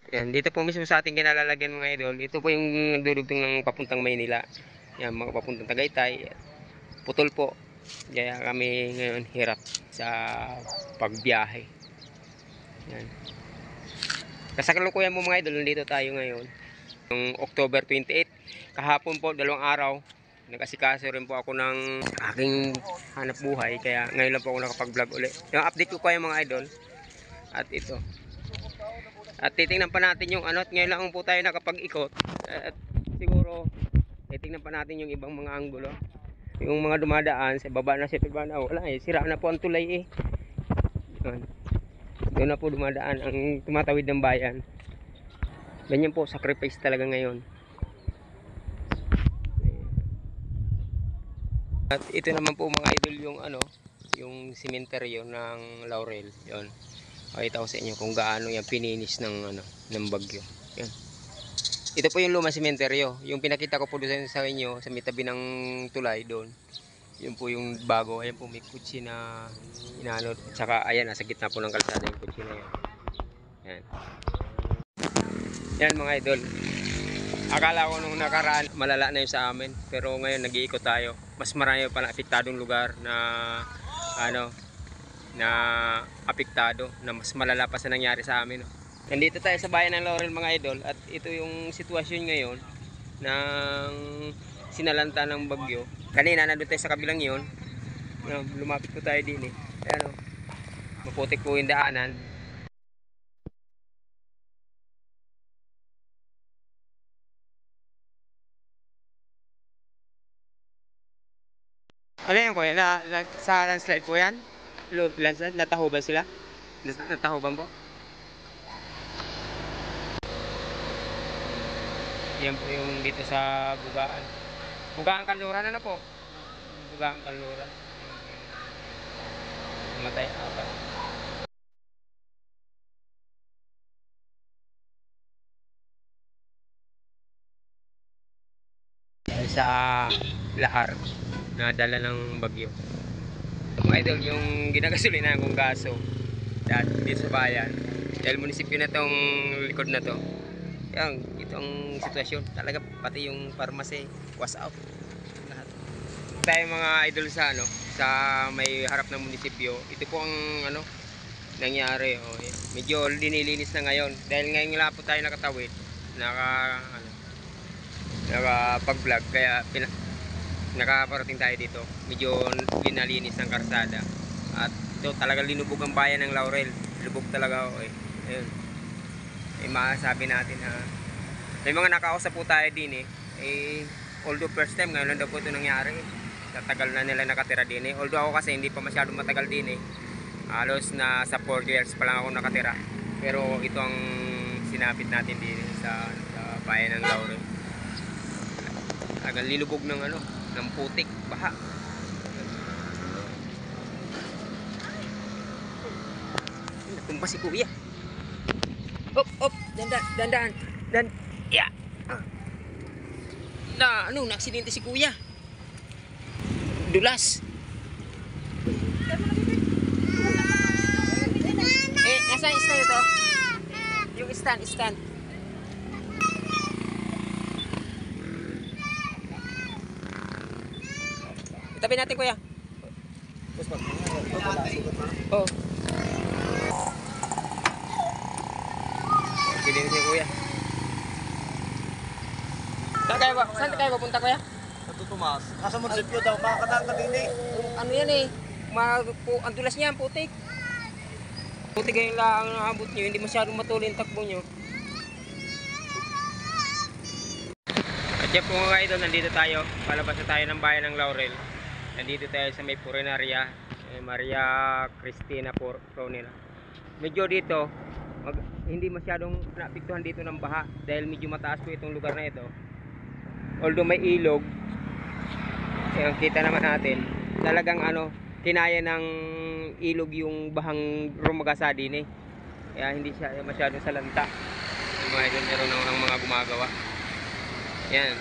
Yan, dito po mismo sa ating kinalalagyan mga idol. Ito po yung nagdudugtong ng papuntang Maynila. Yan, mga papuntang Tagaytay. Putol po. Kaya kami ngayon hirap sa pagbiyahe. Yan. Kasalukuyan mo mga idol, nandito tayo ngayon. Noong October 28, kahapon po, 2 araw, nag-asikaso rin po ako ng aking hanap buhay. Kaya ngayon lang po ako nakapag-vlog ulit. Yung update ko pa yung mga idol. At ito. At titingnan pa natin yung ano, at ngayon lang po tayo nakapag-ikot. At siguro, titingnan pa natin yung ibang mga anggulo. Yung mga dumadaan, sa baba na si Tibana, wala eh, sira na po ang tulay eh. Doon na po dumadaan ang tumatawid ng bayan. Ganyan po, sacrifice talaga ngayon. At ito naman po mga idol yung ano, yung sementeryo ng Laurel. Yon. Pakita ko sa inyo kung gaano yan pininis ng ano, ng bagyo. Yan. Ito po yung lumang sementeryo. Yung pinakita ko po doon sa inyo sa may tabi ng tulay doon. Yun po yung bago. Ayan po may kutsi na inaano. Tsaka ayan, nasa gitna po ng kalsada yung kutsi na yan. Yan. Yan mga idol. Akala ko nung nakaraan malala na yun sa amin. Pero ngayon nag-iikot tayo. Mas marami pa na apektadong lugar na ano, na apektado, na mas malala pa sa nangyari sa amin. Nandito tayo sa bayan ng Laurel mga idol, at ito yung sitwasyon ngayon ng sinalanta ng bagyo. Kanina nandun tayo sa kabilang yun, lumapit po tayo din eh. Ayan o, maputik po yung daanan. Ano yan kuya? Sa landslide po yan? Landslide? Natahuban sila? Natahuban po? Yan po yung dito sa Bugaan. Bugaan Kanluran, ano po? Bugaan Kanluran. Matay apa. Sa Lahar na dala ng bagyo. Mga idol, yung ginagasolina kong gaso dito sa bayan, dahil munisipyo na tong likod na to. Yan, itong sitwasyon talaga, pati yung pharmacy was out lahat. Tayo mga idol sa ano, sa may harap ng munisipyo. Ito po ang ano nangyari. Oh, medyo dinilinis na ngayon dahil ngayon lang po tayo nakatawid, nakapag-vlog, kaya nakaparating tayo dito. Medyo linalinis ng karsada. At ito talaga linubog ang bayan ng Laurel. Lubog talaga eh. Ayun. Masasabi natin na may mga nakausap po tayo din eh. Although first time, ngayon lang daw po ito nangyari. Tatagal na nila nakatira din eh. Although ako kasi hindi pa masyadong matagal din eh. Halos na sa 4 years pa lang ako nakatira. Pero ito ang sinapit natin din sa bayan ng Laurel. Talagang lilubog ng ano, ng putik, baha. Natumba si kuya. Op, dandan. Yeah. Ano, naaksidente si kuya. Dulas. Nasaan yung stand ito? Yung stand. Itabi natin kuya. Oh. Sige si kuya. Saan kayo papunta kuya? Sa Tomas. Nasa munisipyo daw, makakadaan ka din eh. Ano yan eh? Ang dulas niya, ang putik. Putik yung lang ang abot nyo, hindi masyadong matuloy ang takbo nyo. At yan po mga idol, nandito tayo. Palabas na tayo ng bayan ng Laurel. Nandito tayo sa may Purenaria, Maria Cristina Pronela. Medyo dito, hindi masyadong naapektuhan dito ng baha dahil medyo mataas po itong lugar na ito. Although may ilog, kita naman natin, talagang ano, kinaya ng ilog yung bahang rumagasa din eh. Kaya hindi siya masyadong salanta. Yung mga idol, meron ng mga gumagawa. Yan.